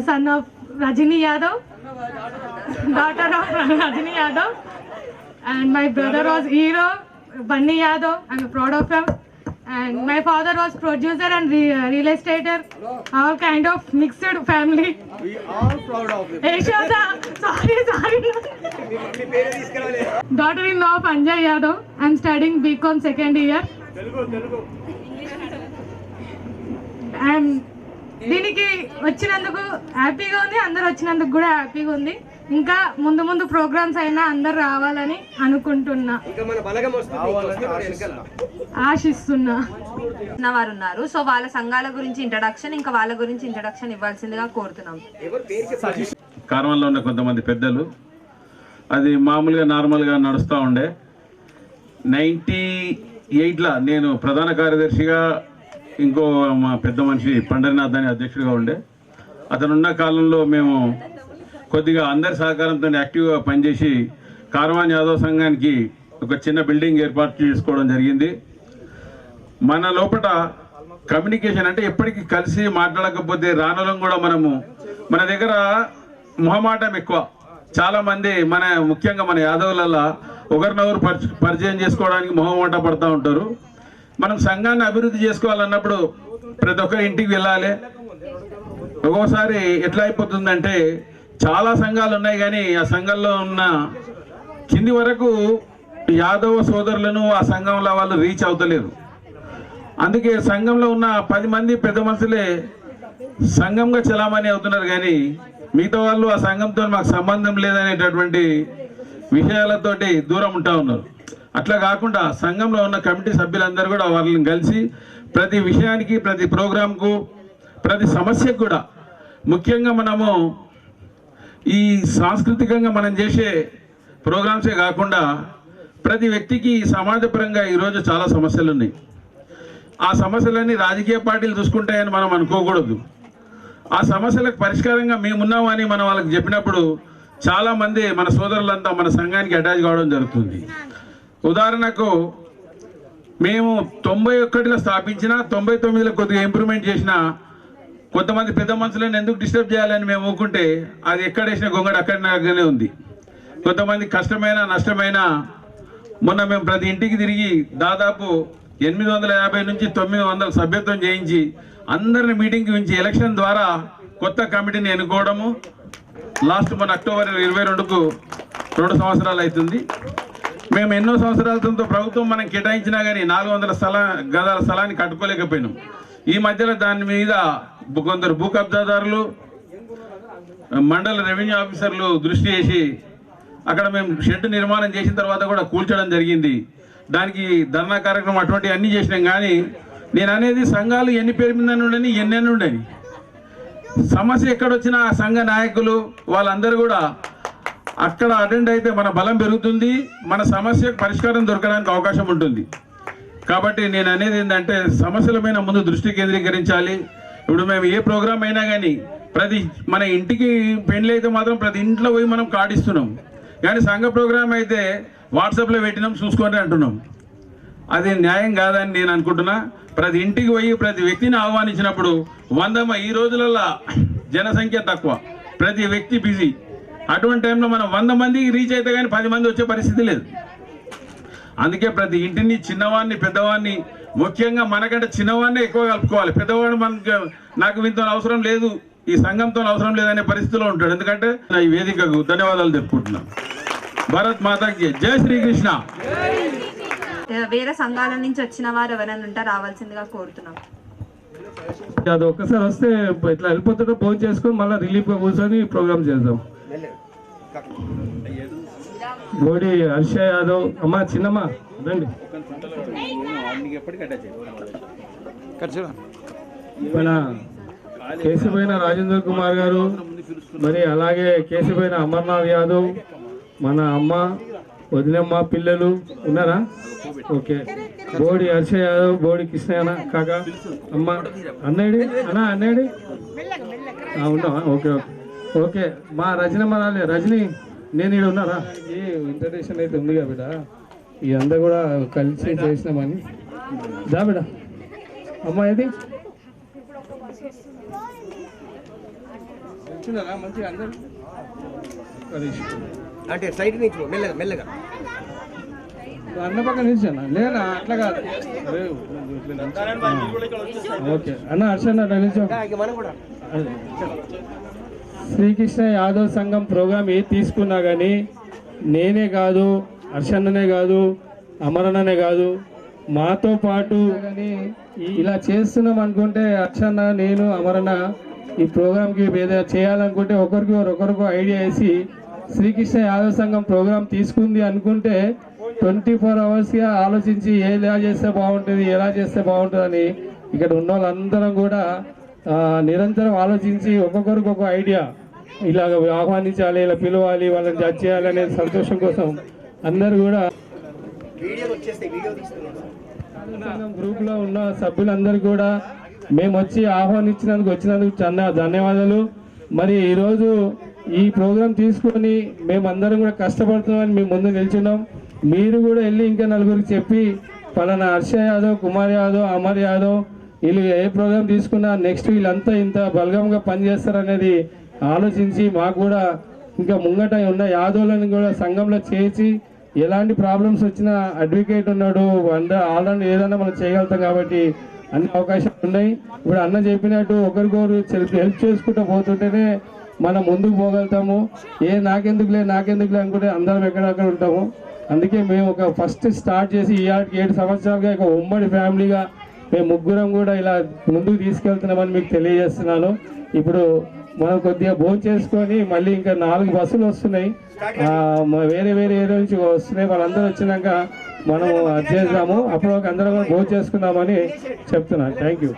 Speaker 8: son of Rajani Yadav, daughter of Rajani Yadav, and my brother was hero Bunny Yadav. I'm proud of him. And my father was producer and real estater, all kind of mixed family.
Speaker 3: We all proud of him.
Speaker 8: Yashoda, sorry. Daughter-in-law of Anjay Yadav. I'm studying BCom second year. Telugu. And దీనికి వచ్చినందుకు హ్యాపీగా ఉంది, అందరు వచ్చినందుకు కూడా హ్యాపీగా ఉంది. ఇంకా ముందు ప్రోగ్రామ్స్ అయినా అందరు రావాలని అనుకుంటున్నా, ఆశిస్తున్నా.
Speaker 5: వారు ఉన్నారు. సో వాళ్ళ సంఘాల గురించి ఇంట్రడక్షన్, ఇంకా వాళ్ళ గురించి ఇంట్రడక్షన్ ఇవ్వాల్సిందిగా కోరుతున్నాం.
Speaker 4: కార్వాన్లో ఉన్న కొంతమంది పెద్దలు, అది మామూలుగా నార్మల్గా నడుస్తూ ఉండే. 98లో నేను ప్రధాన కార్యదర్శిగా, ఇంకో మా పెద్ద మనిషి పండరినాథ్ అని అధ్యక్షుడిగా ఉండే. అతనున్న కాలంలో మేము కొద్దిగా అందరి సహకారంతో యాక్టివ్గా పనిచేసి కార్వాన్ యాదవ్ సంఘానికి ఒక చిన్న బిల్డింగ్ ఏర్పాటు చేసుకోవడం జరిగింది. మన లోపల కమ్యూనికేషన్ అంటే ఎప్పటికీ కలిసి మాట్లాడకపోతే రానలం కూడా మన దగ్గర మొహమాటం ఎక్కువ. చాలామంది ముఖ్యంగా మన యాదవులలో ఒకరినొకరు పరిచయం చేసుకోవడానికి మొహమాట పడుతూ ఉంటారు. మనం సంఘాన్ని అభివృద్ధి చేసుకోవాలన్నప్పుడు ప్రతి ఒక్కరి ఇంటికి వెళ్ళాలి. ఒక్కోసారి ఎట్లా అయిపోతుందంటే చాలా సంఘాలు ఉన్నాయి, కానీ ఆ సంఘంలో ఉన్న కింది వరకు యాదవ సోదరులను ఆ సంఘంలో వాళ్ళు రీచ్ అవుతలేరు. అందుకే సంఘంలో ఉన్న 10 మంది పెద్ద మనుషులే సంఘంగా చలామణి అవుతున్నారు, కానీ మిగతా వాళ్ళు ఆ సంఘంతో మాకు సంబంధం లేదనేటటువంటి విషయాలతోటి దూరం ఉంటా ఉన్నారు. అట్లా కాకుండా సంఘంలో ఉన్న కమిటీ సభ్యులందరూ కూడా వాళ్ళని కలిసి ప్రతి విషయానికి, ప్రతి ప్రోగ్రాంకు, ప్రతి సమస్యకు కూడా, ముఖ్యంగా మనము ఈ సాంస్కృతికంగా మనం చేసే ప్రోగ్రామ్సే కాకుండా ప్రతి వ్యక్తికి సమాజపరంగా ఈరోజు చాలా సమస్యలు ఉన్నాయి. ఆ సమస్యలన్నీ రాజకీయ పార్టీలు చూసుకుంటాయని మనం అనుకోకూడదు. ఆ సమస్యలకు పరిష్కారంగా మేమున్నామని మనం వాళ్ళకి చెప్పినప్పుడు చాలామంది మన సోదరులంతా మన సంఘానికి అటాచ్ కావడం జరుగుతుంది. ఉదాహరణకు మేము 91లో స్థాపించిన 99లో కొద్దిగా ఇంప్రూవ్మెంట్ చేసిన కొంతమంది పెద్ద మనుషులను ఎందుకు డిస్టర్బ్ చేయాలని మేము ఊరుకుంటే అది ఎక్కడేసిన గొంగడు అక్కడనే ఉంది. కొంతమంది కష్టమైన నష్టమైన మొన్న మేము ప్రతి ఇంటికి తిరిగి దాదాపు 850 నుంచి 900 సభ్యత్వం చేయించి అందరిని మీటింగ్కి ఉంచి ఎలక్షన్ ద్వారా కొత్త కమిటీని ఎన్నుకోవడము. లాస్ట్ మన అక్టోబర్ 22కు 2 సంవత్సరాలు అవుతుంది. మేము ఎన్నో సంవత్సరాలతో ప్రభుత్వం మనం కేటాయించినా కానీ 400 గదాల స్థలాన్ని కట్టుకోలేకపోయినాం. ఈ మధ్యలో దాని మీద కొందరు భూ కబ్జాదారులు, మండల రెవెన్యూ ఆఫీసర్లు దృష్టి చేసి అక్కడ మేము షెడ్ నిర్మాణం చేసిన తర్వాత కూడా కూల్చడం జరిగింది. దానికి ధర్నా కార్యక్రమం అటువంటివి అన్నీ చేసినాం. కానీ నేను అనేది సంఘాలు ఎన్ని పేరు మీద ఉండని ఎన్నెన్ని ఉండని సమస్య ఎక్కడొచ్చినా ఆ సంఘ నాయకులు వాళ్ళందరూ కూడా అక్కడ అటెండ్ అయితే మన బలం పెరుగుతుంది, మన సమస్యకు పరిష్కారం దొరకడానికి అవకాశం ఉంటుంది. కాబట్టి నేను అనేది ఏంటంటే సమస్యల మీద ముందు దృష్టి కేంద్రీకరించాలి. ఇప్పుడు మేము ఏ ప్రోగ్రామ్ అయినా కానీ మన ఇంటికి పెళ్ళి అయితే మాత్రం ప్రతి ఇంట్లో పోయి మనం కార్డు ఇస్తున్నాం, కానీ సంఘ ప్రోగ్రామ్ అయితే వాట్సాప్లో పెట్టినాం చూసుకొని అంటున్నాం. అది న్యాయం కాదని నేను అనుకుంటున్నా. ప్రతి ఇంటికి పోయి ప్రతి వ్యక్తిని ఆహ్వానించినప్పుడు 100 ఈ రోజులలో జనసంఖ్య తక్కువ, ప్రతి వ్యక్తి బిజీ. అటువంటి టైంలో మనం 100 మందికి రీచ్ అయితే కానీ 10 మంది వచ్చే పరిస్థితి లేదు. అందుకే ప్రతి ఇంటిని చిన్నవాడిని పెద్దవాడిని, ముఖ్యంగా మనకంటే చిన్నవాడిని ఎక్కువ కలుపుకోవాలి. పెద్దవాడు నాకు వీంతో అవసరం లేదు, ఈ సంఘంతో అవసరం లేదనే పరిస్థితిలో ఉంటాడు. ఎందుకంటే ఈ వేదికకు ధన్యవాదాలు చెప్పుకుంటున్నాను. భారత్ మాతాకి జై శ్రీకృష్ణ.
Speaker 5: వేరే సంఘాల నుంచి వచ్చిన వారు ఎవరైనా ఉంటే రావాల్సిందిగా కోరుతున్నాం.
Speaker 1: అది ఒక్కసారి వస్తే ఇట్లా వెళ్ళిపోతుంటే ఫోన్ చేసుకొని మళ్ళీ రిలీఫ్గా కూర్చొని ప్రోగ్రామ్ చేద్దాం. గోడి హర్ష యాదవ్, అమ్మా చిన్నమ్మ రండి. మన కేశీపైన రాజేంద్ర కుమార్ గారు, మరి అలాగే కేశీపైన అమర్నాథ్ యాదవ్, మన అమ్మ వదినమ్మ పిల్లలు ఉన్నారా? ఓకే. బోడి హర్ష యాదవ్, బోడి కృష్ణ కాక అమ్మ అన్నయ్యడి అన్నయ్యడి ఉన్నావా? Okay okay okay. మా రజనమ్మ రాలే, రజని నేను ఇక్కడ ఉన్నారా ఈ ఇంటర్నేషన్ అయితే ఉంది బిడ్డ ఇదంతా కూడా కలిసి చేసినామని దా బిడ్డ అమ్మా ఏది వచ్చినారా మంచిగా అందరు
Speaker 3: అంటే సైడ్ నుంచి మెల్లగా మెల్లగా
Speaker 1: అన్న పక్కన నిల్చానా లేనా అట్లా కాదు ఓకే అన్న హర్షన్న నిల్చో శ్రీకృష్ణ యాదవ్ సంఘం ప్రోగ్రామ్ ఏది తీసుకున్నా కానీ నేనే కాదు హర్షన్ననే కాదు అమరన్ననే కాదు మాతో పాటు కానీ ఇలా చేస్తున్నాం అనుకుంటే హర్షన్న నేను అమరన్న ఈ ప్రోగ్రామ్కి ఏదైనా చేయాలనుకుంటే ఒకరికి ఐడియా వేసి శ్రీకృష్ణ యాదవ్ సంఘం ప్రోగ్రామ్ తీసుకుంది అనుకుంటే 24 అవర్స్గా ఆలోచించి ఎలా చేస్తే బాగుంటుంది ఎలా చేస్తే బాగుంటుందని ఇక్కడ ఉన్న వాళ్ళందరం కూడా నిరంతరం ఆలోచించి ఒక్కొక్కరికి ఒక ఐడియా ఇలాగ ఆహ్వానించాలి ఇలా పిలవాలి వాళ్ళని జడ్జ్ చేయాలి అనే సంతోషం కోసం అందరు కూడా గ్రూప్లో ఉన్న సభ్యులందరూ కూడా మేము వచ్చి వచ్చినందుకు చాలా ధన్యవాదాలు. మరి ఈరోజు ఈ ప్రోగ్రాం తీసుకొని మేమందరం కూడా కష్టపడుతున్నామని మేము ముందు నిల్చున్నాం. మీరు కూడా వెళ్ళి ఇంకా నలుగురికి చెప్పి పలానా హర్ష యాదవ్, కుమార్ యాదవ్, అమర్ యాదవ్ వీళ్ళు ఏ ప్రోగ్రాం తీసుకున్నా నెక్స్ట్ వీళ్ళంతా ఇంత బలగంగా పనిచేస్తారనేది ఆలోచించి మాకు కూడా ఇంకా ముంగట ఉన్న యాదవులను కూడా సంఘంలో చేర్చి ఎలాంటి ప్రాబ్లమ్స్ వచ్చినా అడ్వకేట్ ఉన్నాడు ఆల్రెడీ ఏదైనా మనం చేయగలుగుతాం కాబట్టి అన్ని అవకాశాలు ఉన్నాయి. ఇప్పుడు అన్న చెప్పినట్టు ఒకరికొకరు హెల్ప్ చేసుకుంటూ పోతుంటేనే మనం ముందుకు పోగలుగుతాము. నాకెందుకులే అనుకుంటే అందరం ఎక్కడక్కడ ఉంటాము. అందుకే మేము ఒక ఫస్ట్ స్టార్ట్ చేసి ఈ 7 సంవత్సరాలుగా ఒక ఉమ్మడి ఫ్యామిలీగా మేము ముగ్గురం కూడా ఇలా ముందుకు తీసుకెళ్తున్నామని మీకు తెలియజేస్తున్నాను. ఇప్పుడు మనం కొద్దిగా భోజనం చేసుకొని మళ్ళీ ఇంకా 4 బస్సులు వస్తున్నాయి, వేరే ఏరియా నుంచి వస్తున్నాయి. వాళ్ళందరూ వచ్చినాక మనం అది చేద్దాము, అప్పుడు అందరం భోజనం చేసుకుందామని చెప్తున్నాను. Thank you.